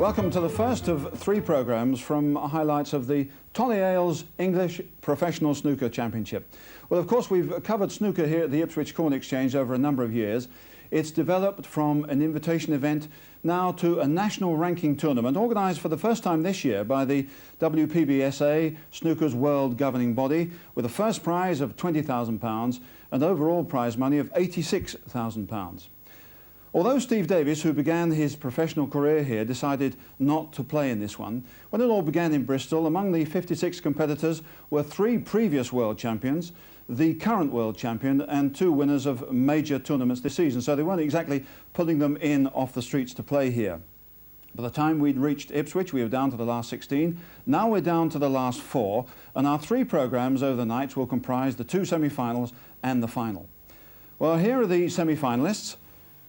Welcome to the first of 3 programmes from highlights of the Tolly Ales English Professional Snooker Championship. Well, of course, we've covered snooker here at the Ipswich Corn Exchange over a number of years. It's developed from an invitation event now to a national ranking tournament organised for the first time this year by the WPBSA, snooker's world governing body, with a first prize of £20,000 and overall prize money of £86,000. Although Steve Davis, who began his professional career here, decided not to play in this one, when it all began in Bristol, among the 56 competitors were 3 previous world champions, the current world champion and 2 winners of major tournaments this season, so they weren't exactly pulling them in off the streets to play here. By the time we'd reached Ipswich, we were down to the last 16. Now we're down to the last 4, and our 3 programmes over the nights will comprise the 2 semi-finals and the final. Well, here are the semi-finalists.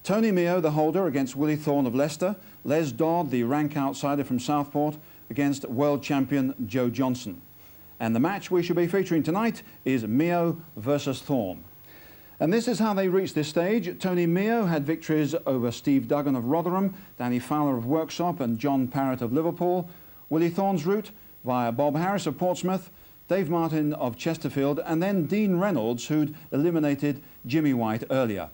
Tony Meo, the holder, against Willie Thorne of Leicester. Les Dodd, the rank outsider from Southport, against world champion Joe Johnson. And the match we shall be featuring tonight is Meo versus Thorne. And this is how they reached this stage. Tony Meo had victories over Steve Duggan of Rotherham, Danny Fowler of Worksop and John Parrott of Liverpool. Willie Thorne's route via Bob Harris of Portsmouth, Dave Martin of Chesterfield, and then Dean Reynolds, who'd eliminated Jimmy White earlier.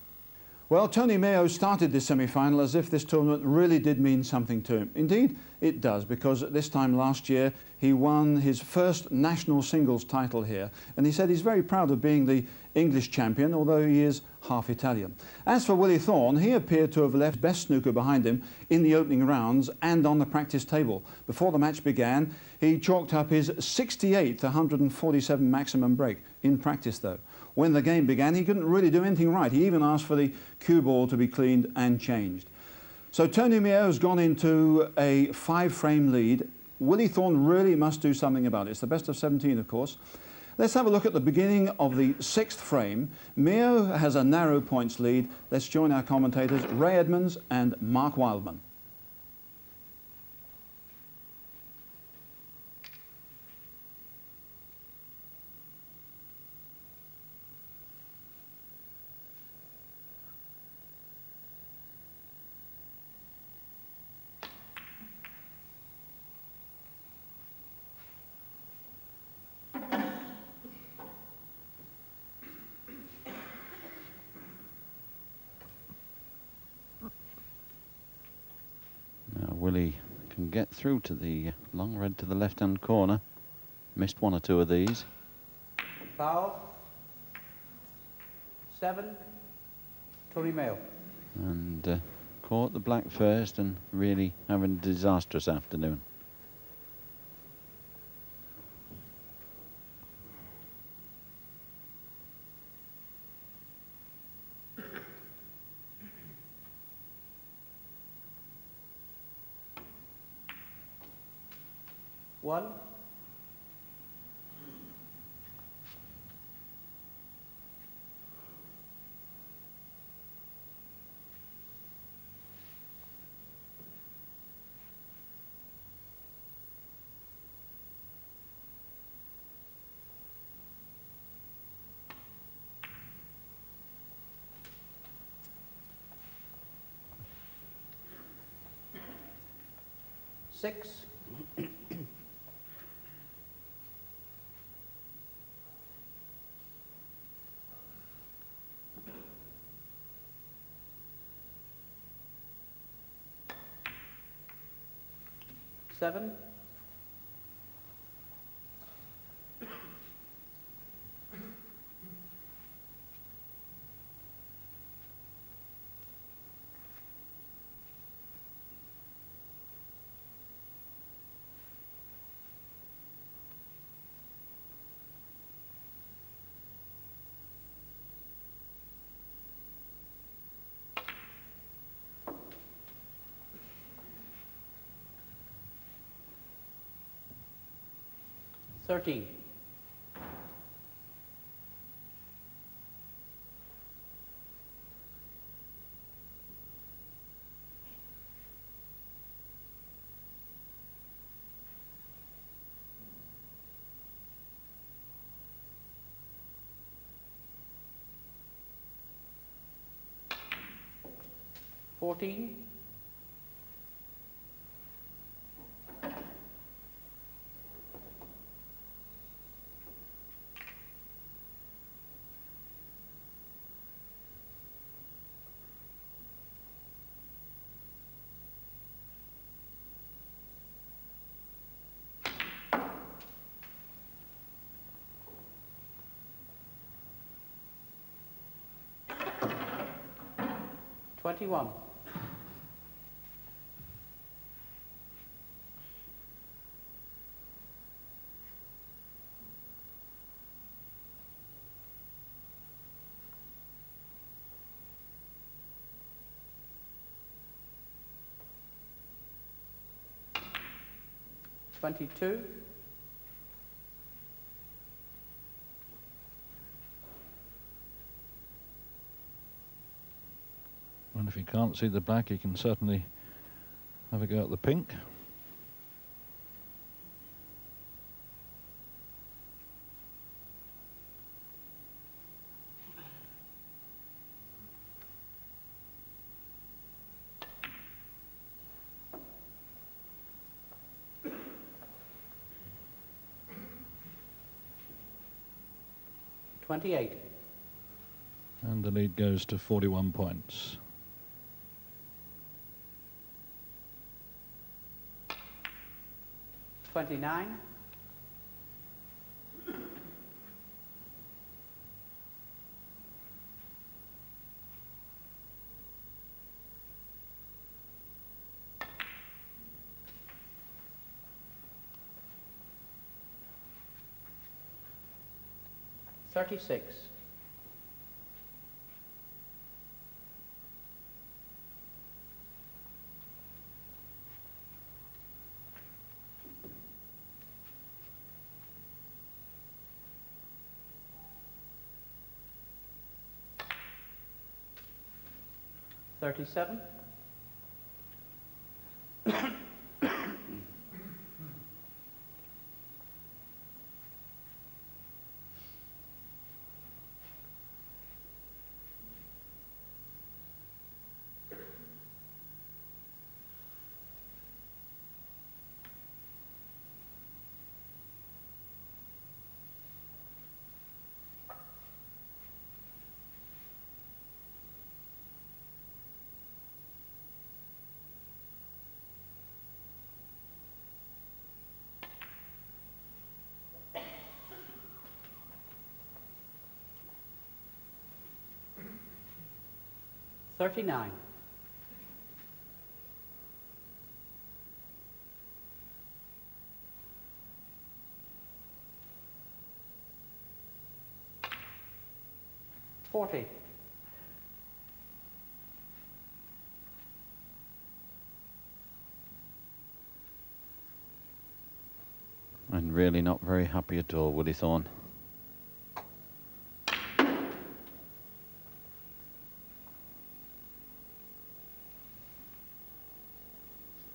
Well, Tony Meo started this semi-final as if this tournament really did mean something to him. Indeed, it does, because at this time last year he won his first national singles title here, and he said he's very proud of being the English champion, although he is half Italian. As for Willie Thorne, he appeared to have left best snooker behind him in the opening rounds and on the practice table. Before the match began, he chalked up his 68th 147 maximum break in practice, though. When the game began, he couldn't really do anything right. He even asked for the cue ball to be cleaned and changed. So Tony Meo has gone into a 5-frame lead. Willie Thorne really must do something about it. It's the best of 17, of course. Let's have a look at the beginning of the 6th frame. Meo has a narrow points lead. Let's join our commentators, Ray Edmonds and Mark Wildman. Willie can get through to the long red to the left-hand corner. Missed 1 or 2 of these. Foul. 7. Tony Meo. And caught the black first and really having a disastrous afternoon. One. Six. Seven. $13. 14. 21. $22. And if he can't see the black, he can certainly have a go at the pink. $28. And the lead goes to 41 points. $29. $36. $37. $39. $40. And really not very happy at all, Willie Thorne.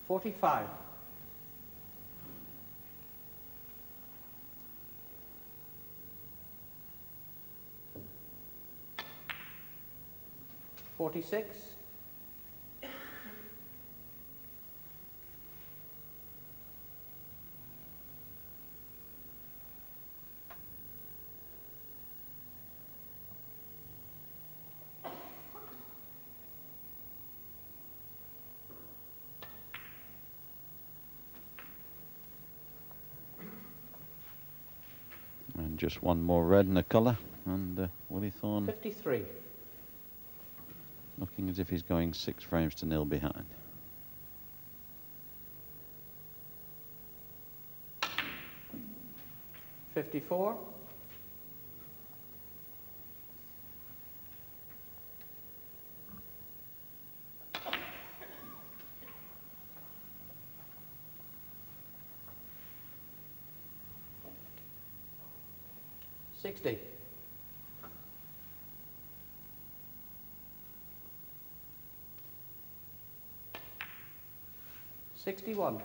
$45. $46. And just one more red in the colour, and Willie Thorne 53. looking as if he's going 6 frames to 0 behind. $54. $60. $61.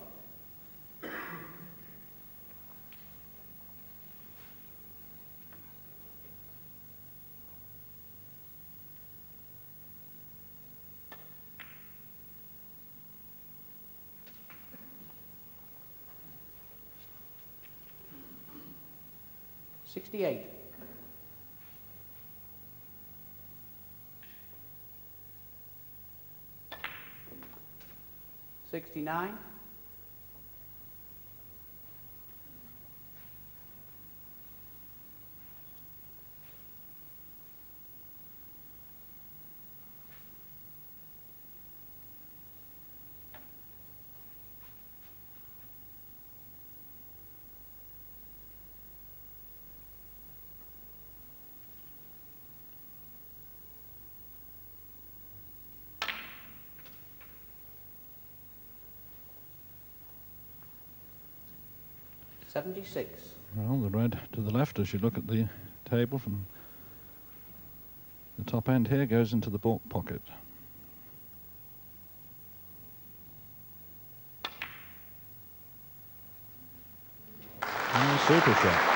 $68. $69. 76. Well, the red to the left as you look at the table from the top end here goes into the baulk pocket. Super shot.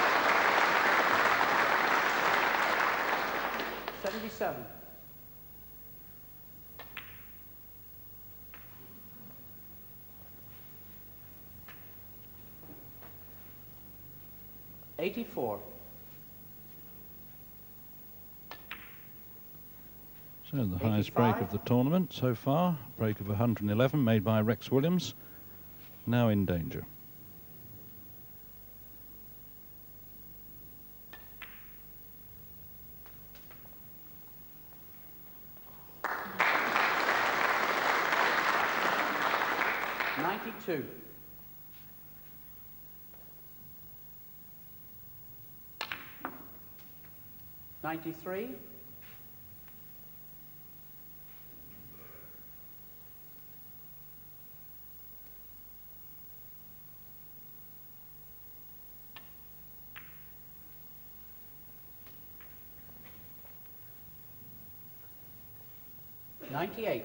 77. $84. So the highest break of the tournament so far, break of 111 made by Rex Williams, now in danger. $92. $93. $98.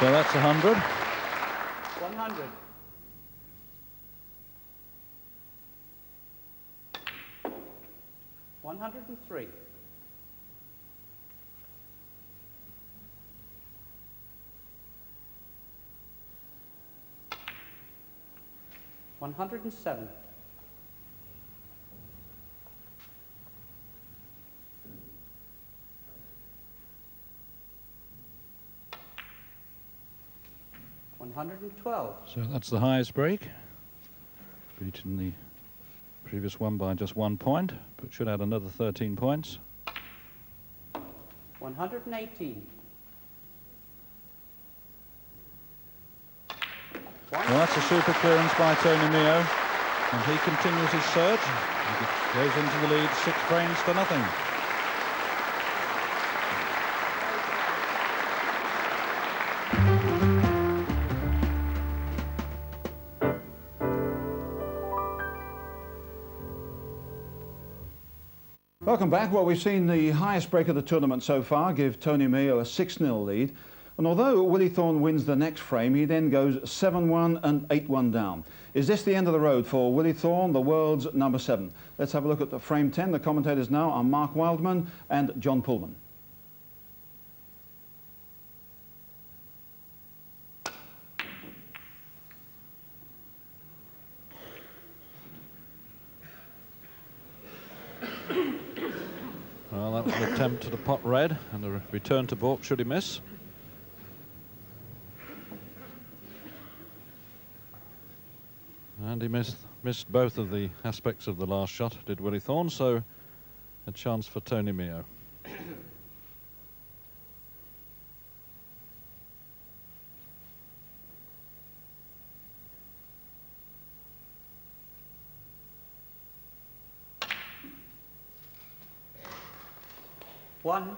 So that's 100. 100. $103. $107. $112. So that's the highest break, beating the previous one by just 1 point, but should add another 13 points. 118. Well, that's a super clearance by Tony Mio, and he continues his search. He goes into the lead 6 frames to nothing. Welcome back. Well, we've seen the highest break of the tournament so far give Tony Mio a 6-0 lead. And although Willie Thorne wins the next frame, he then goes 7-1 and 8-1 down. Is this the end of the road for Willie Thorne, the world's number 7? Let's have a look at the frame 10. The commentators now are Mark Wildman and John Pullman. Well, that was an attempt to the pot red, and a return to baulk should he miss. And he missed both of the aspects of the last shot, did Willie Thorne, so a chance for Tony Mio. One.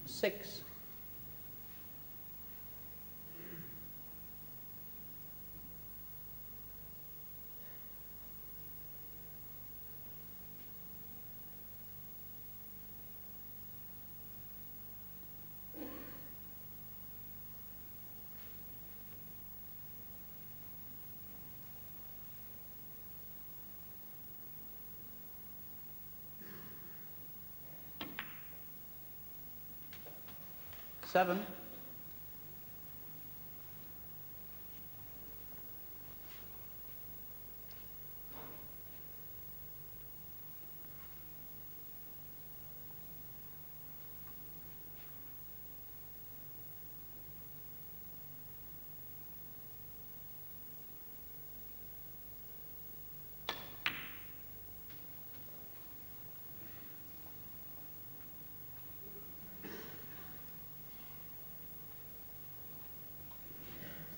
Six. Seven.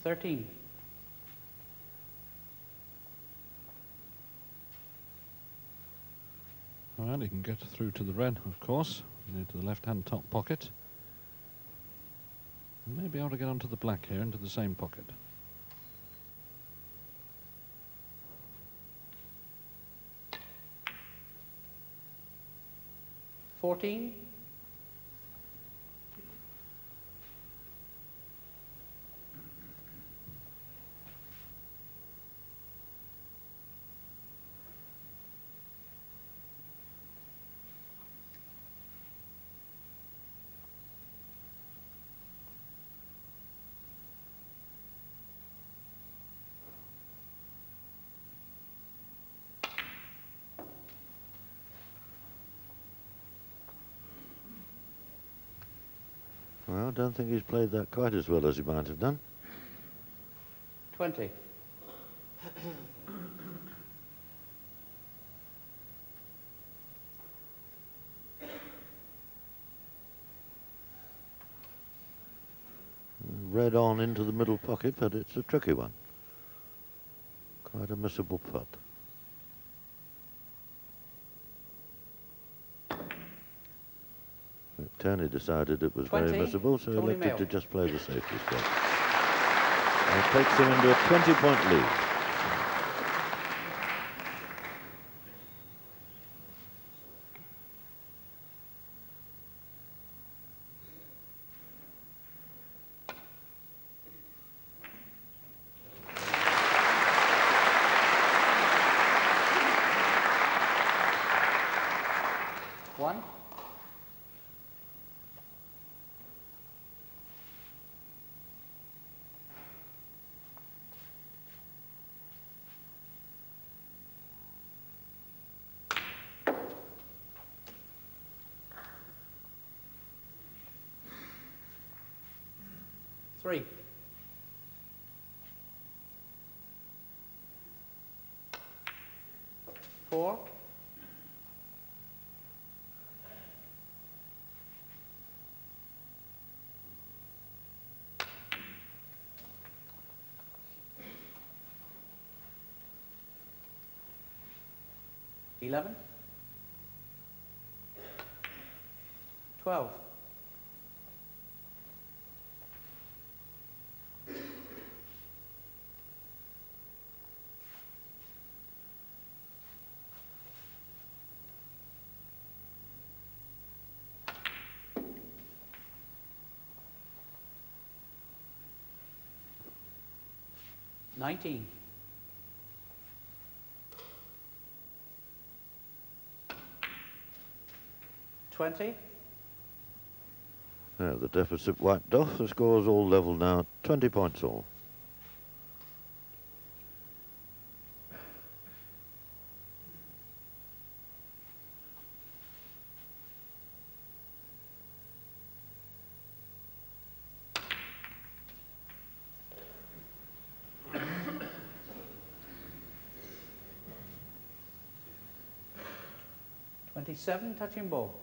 13. Well, he can get through to the red, of course, into the left-hand top pocket. Maybe able to get onto the black here, into the same pocket. $14. Well, I don't think he's played that quite as well as he might have done. 20. Red on into the middle pocket, but it's a tricky one. Quite a missable putt. Tony decided it was 20, very missable, so he Tony elected Mail. to just play the safety stroke. And it takes him into a 20-point lead. One. Three. Four. $11. 12. $19. 20. Now the deficit wiped off. The score's all level now. 20 points all. $27. Touching ball.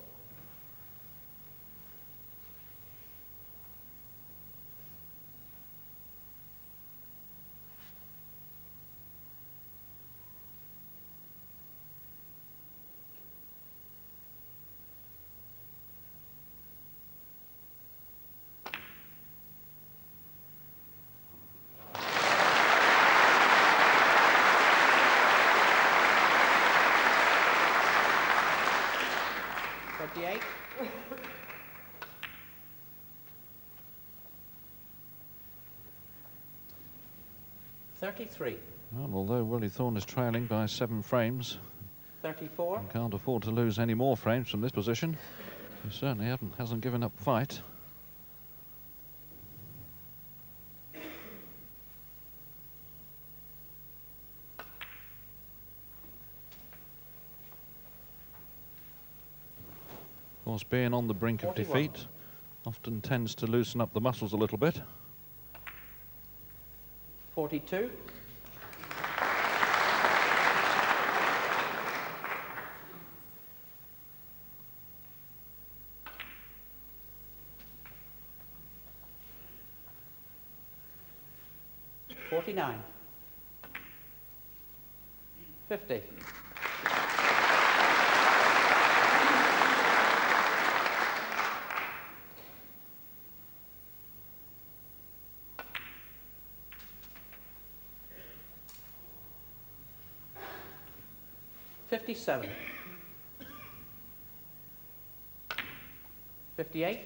$28. 33. Well, although Willie Thorne is trailing by 7 frames, 34. and can't afford to lose any more frames from this position, he certainly hasn't given up fight. Of course, being on the brink of 41. defeat often tends to loosen up the muscles a little bit. 42. 49. 50. 57. 58.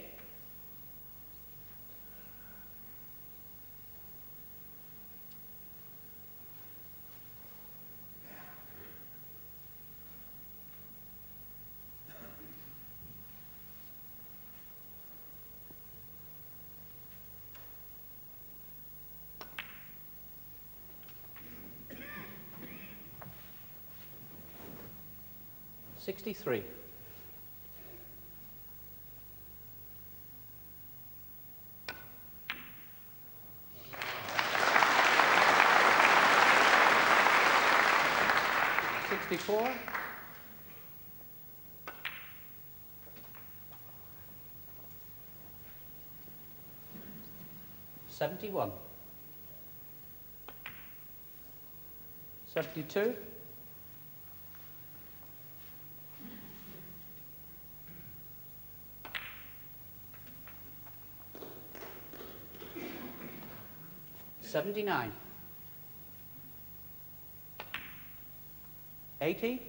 63. 64. 71. 72. 79. 80.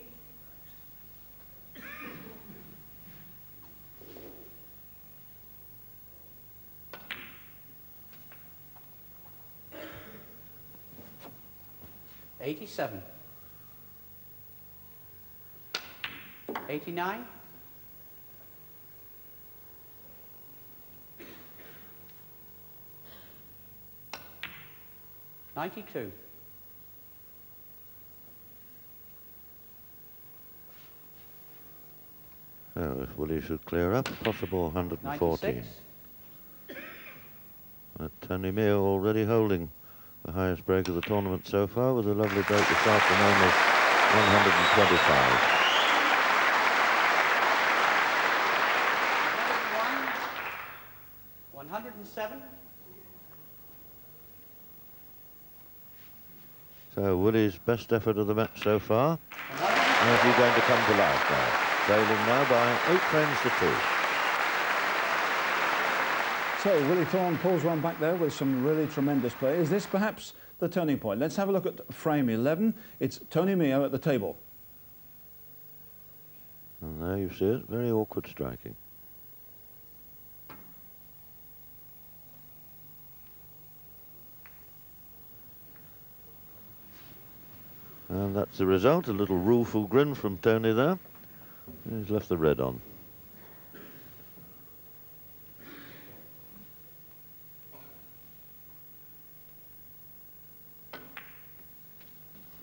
87. 89. 92. So if Willie should clear up, possible 114. 96. But Tony Mew already holding the highest break of the tournament so far with a lovely break this afternoon of 125. 101. 107. So Willie's best effort of the match so far. And is he going to come to life now? Trailing now by 8 frames to 2. So Willie Thorne pulls one back there with some really tremendous play. Is this perhaps the turning point? Let's have a look at frame 11. It's Tony Mew at the table. And there you see it, very awkward striking. And that's the result, a little rueful grin from Tony there. He's left the red on.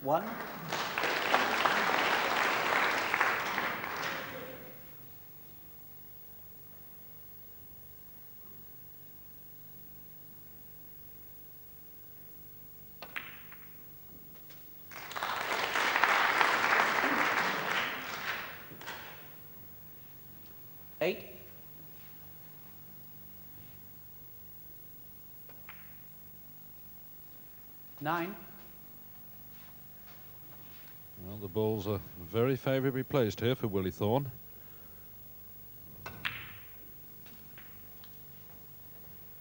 One. Eight. 9. Well, the balls are very favourably placed here for Willie Thorne.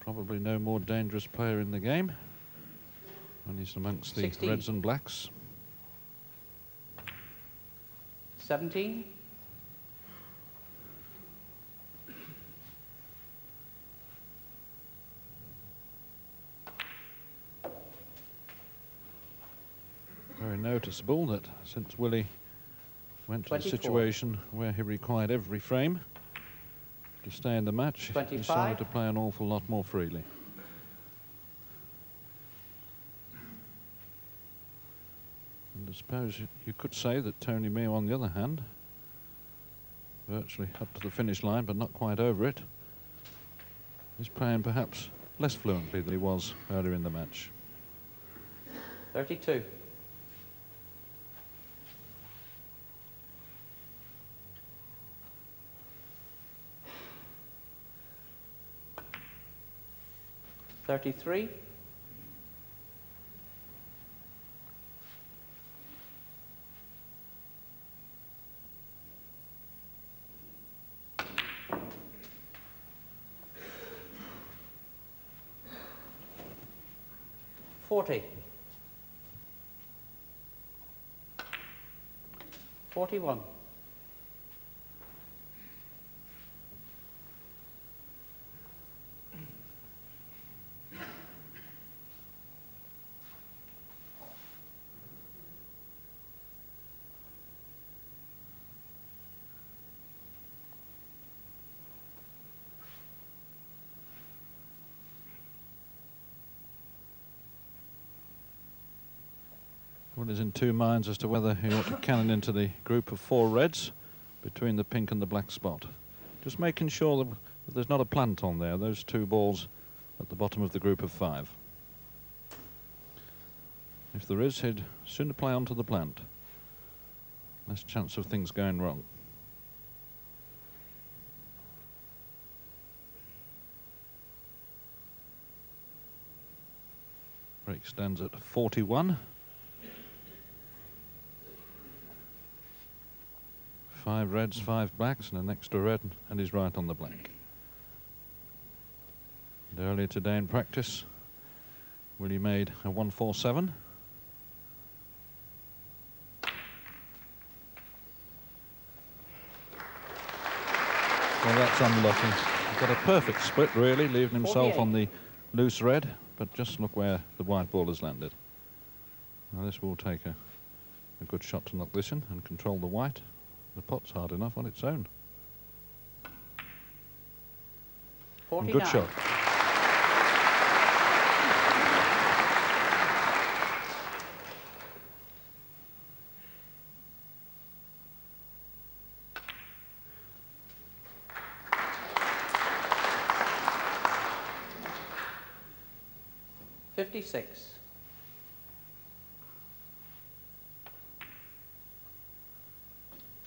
Probably no more dangerous player in the game when he's amongst the 16. reds and blacks. 17. 'Very noticeable that since Willie went to the 24. situation where he required every frame to stay in the match, he 25. started to play an awful lot more freely. And I suppose you could say that Tony Mew, on the other hand, virtually up to the finish line but not quite over it, is playing perhaps less fluently than he was earlier in the match. 32. 33. 40. 41. One is in two minds as to whether he ought to cannon into the group of 4 reds between the pink and the black spot. Just making sure that there's not a plant on there, those 2 balls at the bottom of the group of 5. If there is, he'd sooner play onto the plant. Less chance of things going wrong. Break stands at 41. 5 reds, 5 blacks, and an extra red, and he's right on the black. And earlier today in practice, Willie made a 147. Well, that's unlucky. He's got a perfect split, really, leaving himself 48. on the loose red, but just look where the white ball has landed. Now this will take a good shot to knock this in and control the white. The pot's hard enough on its own. 49. Good shot. $56.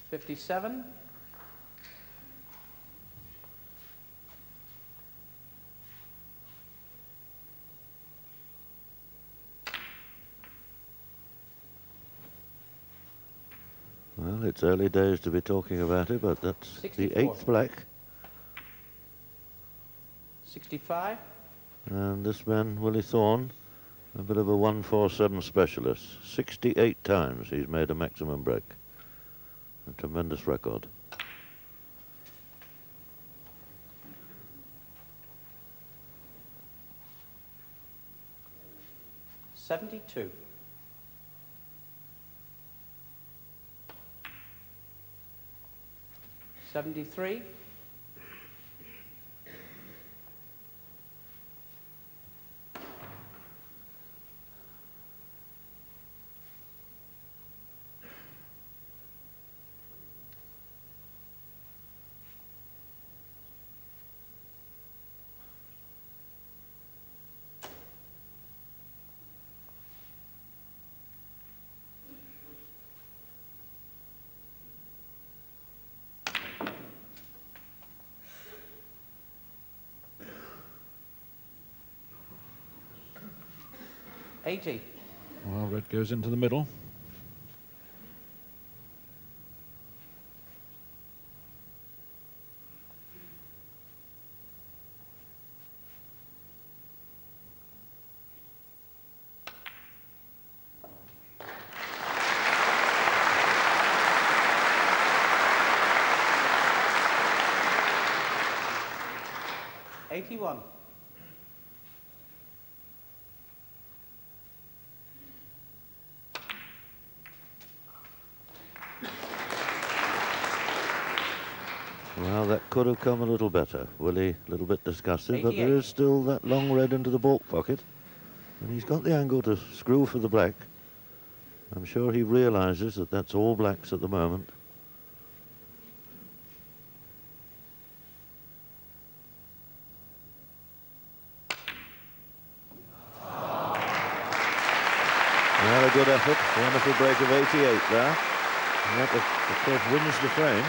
57. 'Well, it's early days to be talking about it, but that's 64. the 8th black. 65. And this man, Willie Thorne, a bit of a 147 specialist. 68 times he's made a maximum break. A tremendous record. $72. 73. 80. Well, red goes into the middle. $81. Well, that could have come a little better. Willie, a little bit disgusted, but there 88. is still that long red into the baulk pocket. And he's got the angle to screw for the black. I'm sure he realizes that that's all blacks at the moment. Well, a good effort. Wonderful break of 88 there. And that, of course, wins the frame.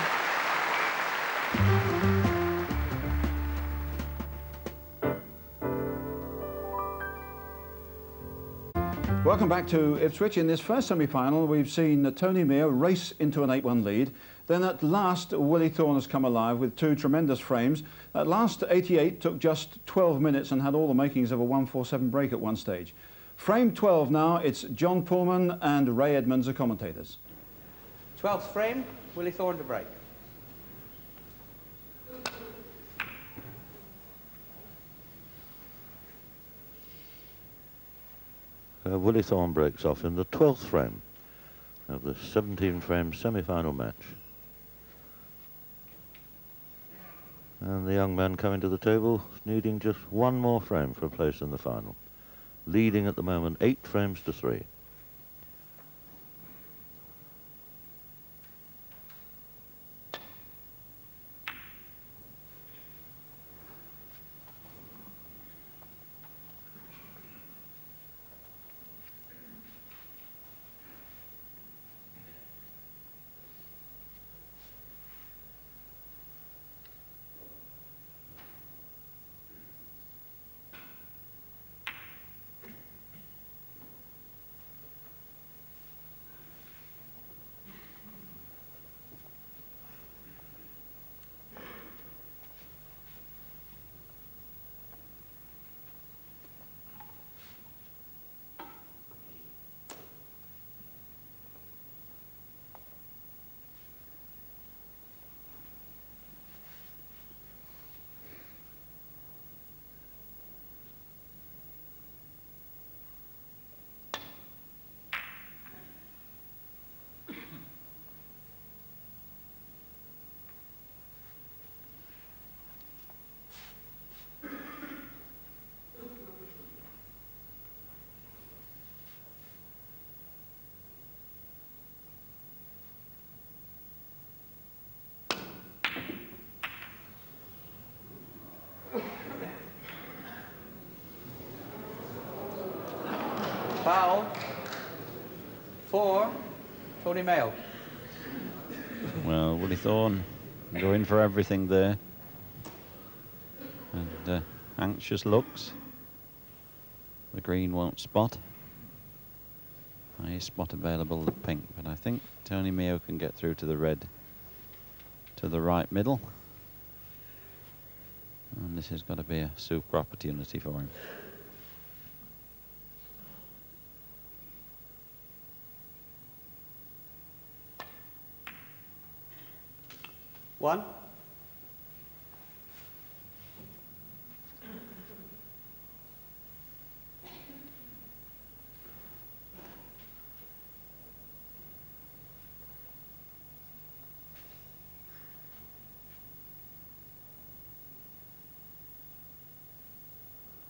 Welcome back to Ipswich. In this first semi-final, we've seen Tony Mere race into an 8-1 lead. Then at last, Willie Thorne has come alive with 2 tremendous frames. At last, 88 took just 12 minutes and had all the makings of a 147 break at one stage. Frame 12 now, it's John Pullman and Ray Edmonds, the commentators. 12th frame, Willie Thorne to break. Willie Thorne breaks off in the 12th frame of the 17-frame semi-final match. And the young man coming to the table, needing just one more frame for a place in the final. Leading at the moment 8 frames to 3. Foul. 4, Tony Mayo. Well, Willie Thorne going for everything there. And anxious looks. The green won't spot. A spot available, the pink, but I think Tony Mayo can get through to the red, to the right middle. And this has got to be a super opportunity for him. One.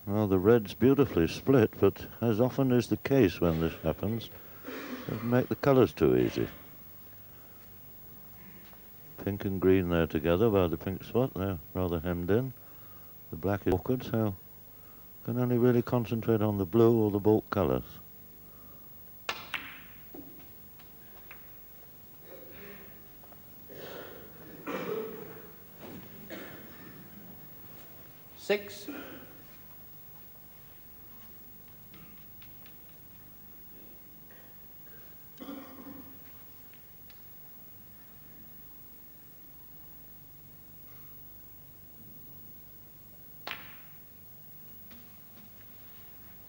Well, the red's beautifully split, but as often is the case when this happens, doesn't make the colours too easy. Pink and green there together by the pink spot. They're rather hemmed in. The black is awkward, so can only really concentrate on the blue or the bulk colours. Six.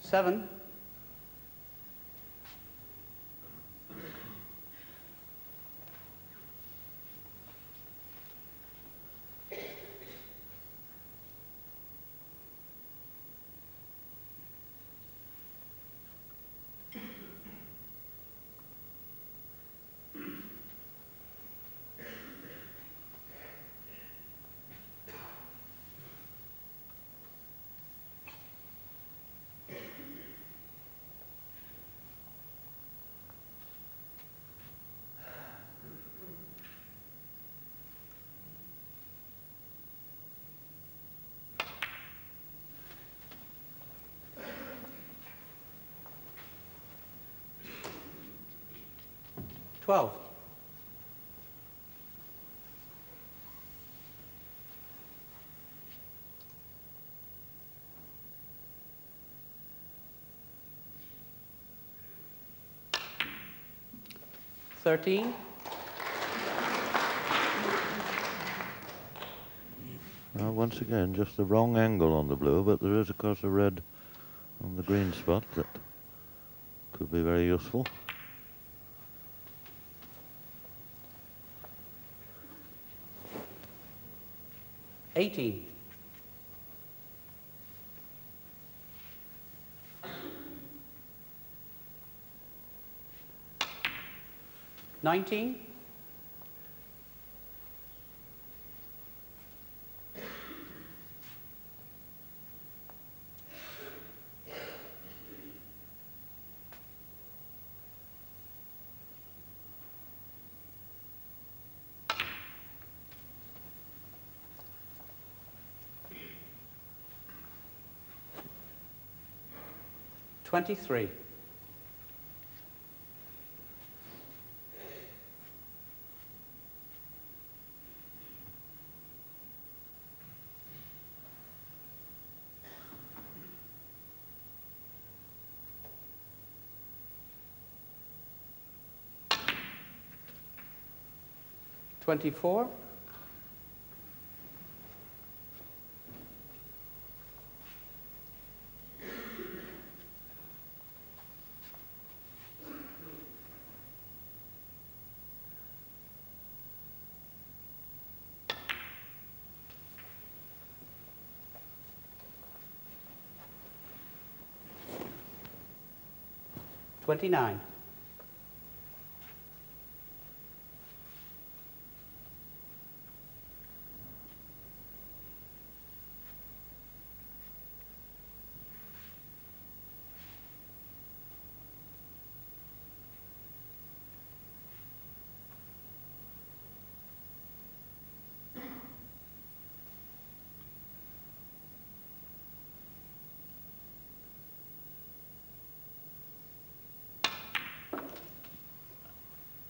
Seven. $12. $13. Now, once again, just the wrong angle on the blue, but there is, of course, a red on the green spot that Could be very useful. Eighteen. Nineteen. 23. $24. $29.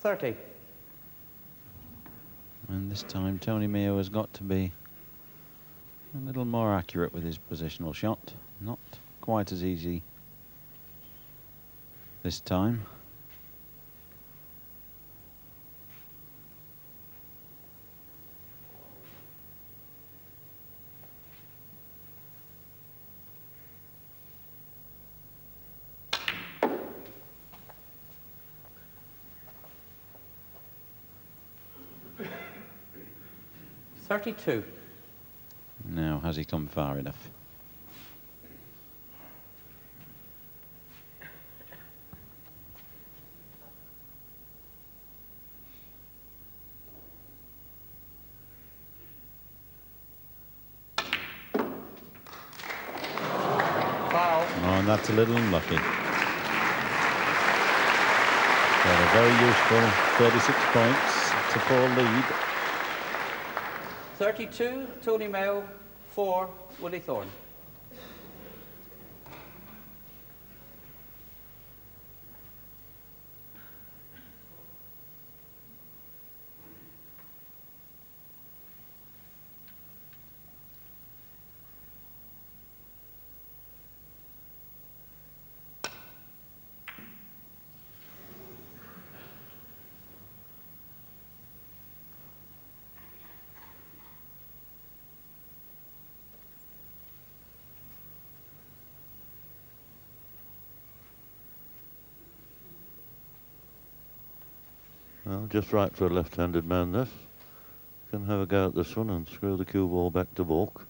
$30. And this time Tony Mayo has got to be a little more accurate with his positional shot. Not quite as easy this time. $32. Now, has he come far enough? Foul. Oh, and that's a little unlucky. Got a very useful 36 points to 4 lead. 32, Tony Mayo. 4, Willie Thorne. Well, just right for a left-handed man, this. Can have a go at this one and screw the cue ball back to balk.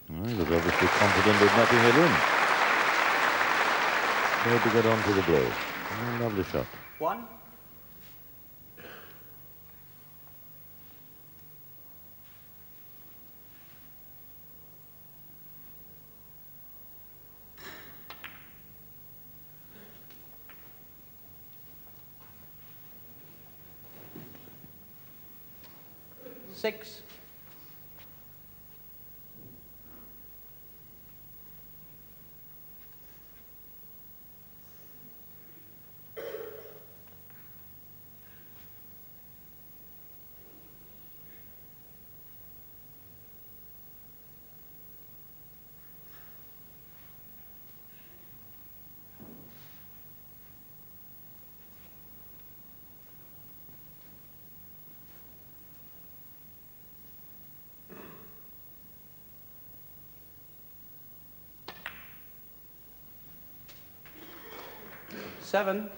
Well, he was obviously confident of knocking it in. Tried to get onto the blow. Oh, lovely shot. 1. Six. 7.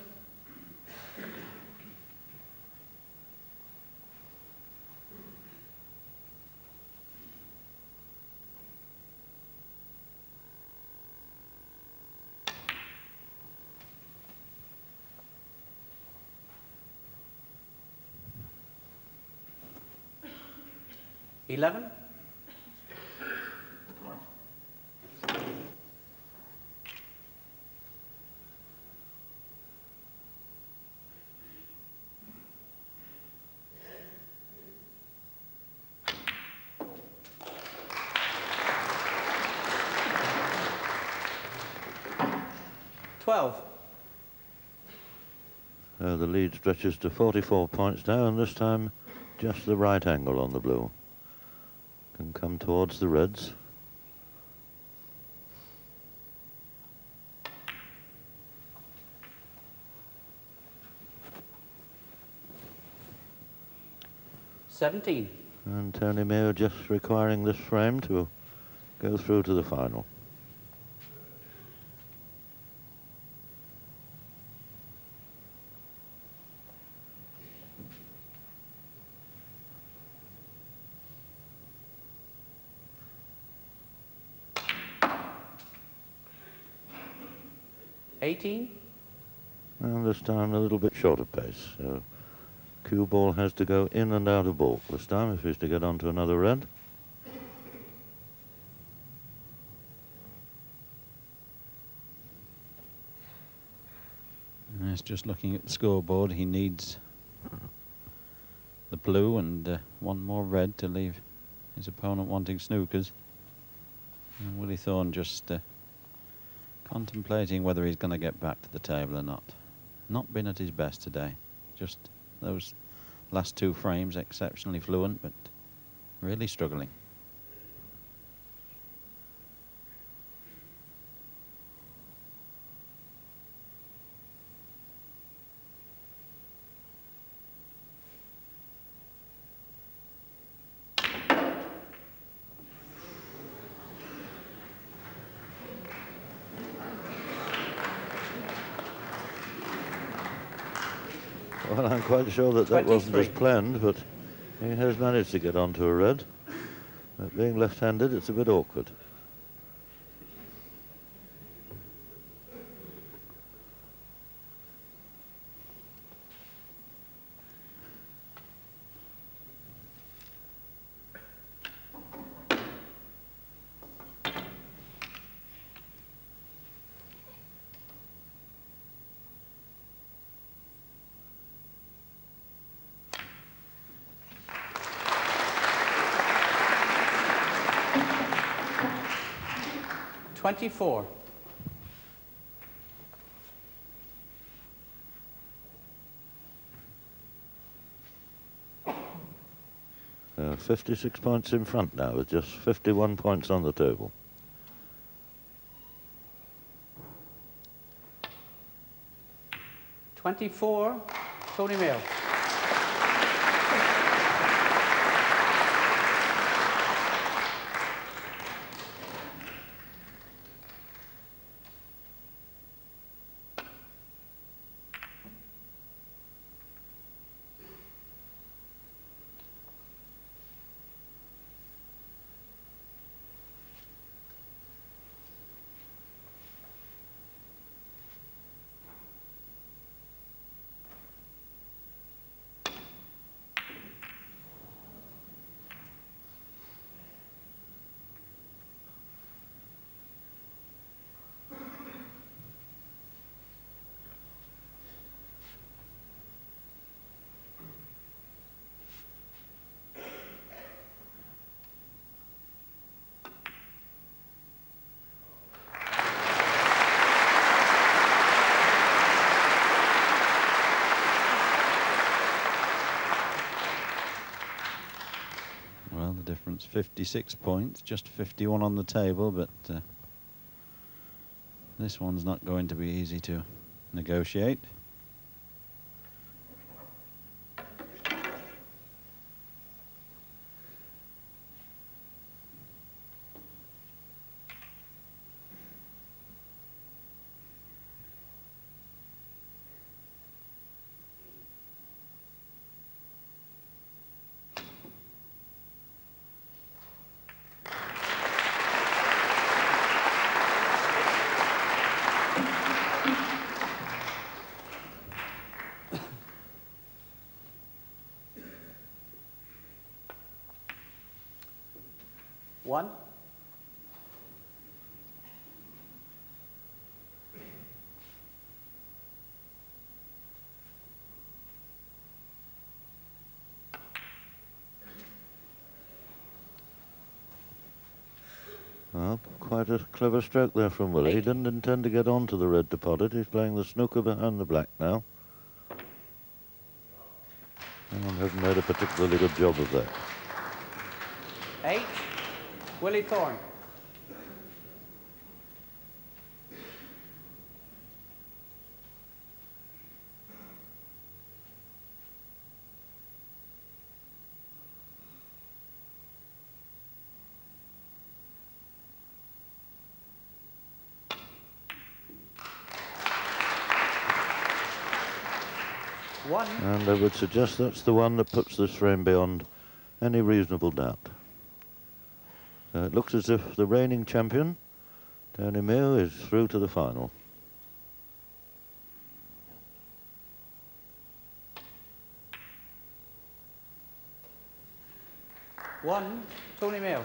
$11. $12. The lead stretches to 44 points now, and this time just the right angle on the blue. Can come towards the reds. $17. And Tony Mayo just requiring this frame to go through to the final. $18. And this time a little bit short of pace. So cue ball has to go in and out of ball this time if he's to get onto another red. And it's just looking at the scoreboard. He needs the blue and one more red to leave his opponent wanting snookers. And Willie Thorne just contemplating whether he's going to get back to the table or not. Not been at his best today. Just those last 2 frames exceptionally fluent, but really struggling. Well, I'm quite sure that that wasn't as 23. planned, but he has managed to get onto a red. But being left-handed, it's a bit awkward. $24. 56 points in front now, with just 51 points on the table. $24. Tony Mayo. Well, the difference 56 points, just 51 on the table, but this one's not going to be easy to negotiate. Well, quite a clever stroke there from Willie. He didn't intend to get on to the red deposit. He's playing the snooker behind the black now. And hasn't made a particularly good job of that. 8, Willie Thorne. And I would suggest that's the one that puts this frame beyond any reasonable doubt. So it looks as if the reigning champion, Tony Mayo, is through to the final. One, Tony Mayo.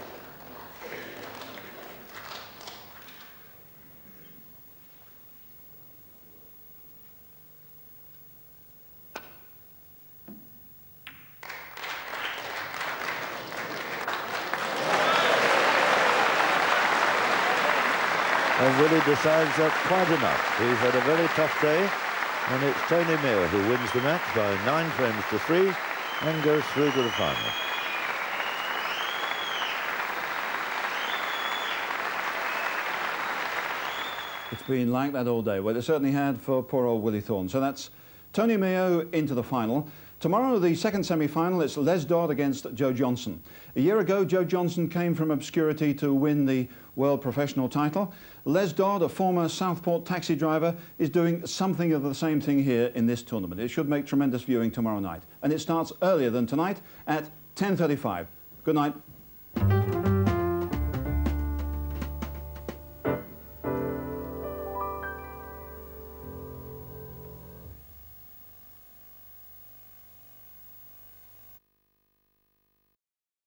And Willie decides that's quite enough. He's had a very tough day, and it's Tony Mayo who wins the match by 9 frames to 3 and goes through to the final. It's been like that all day. Well, it certainly had for poor old Willie Thorne. So that's Tony Mayo into the final. Tomorrow, the second semi-final, it's Les Dodd against Joe Johnson. A year ago, Joe Johnson came from obscurity to win the World Professional title. Les Dodd, a former Southport taxi driver, is doing something of the same thing here in this tournament. It should make tremendous viewing tomorrow night. And it starts earlier than tonight at 10:35. Good night.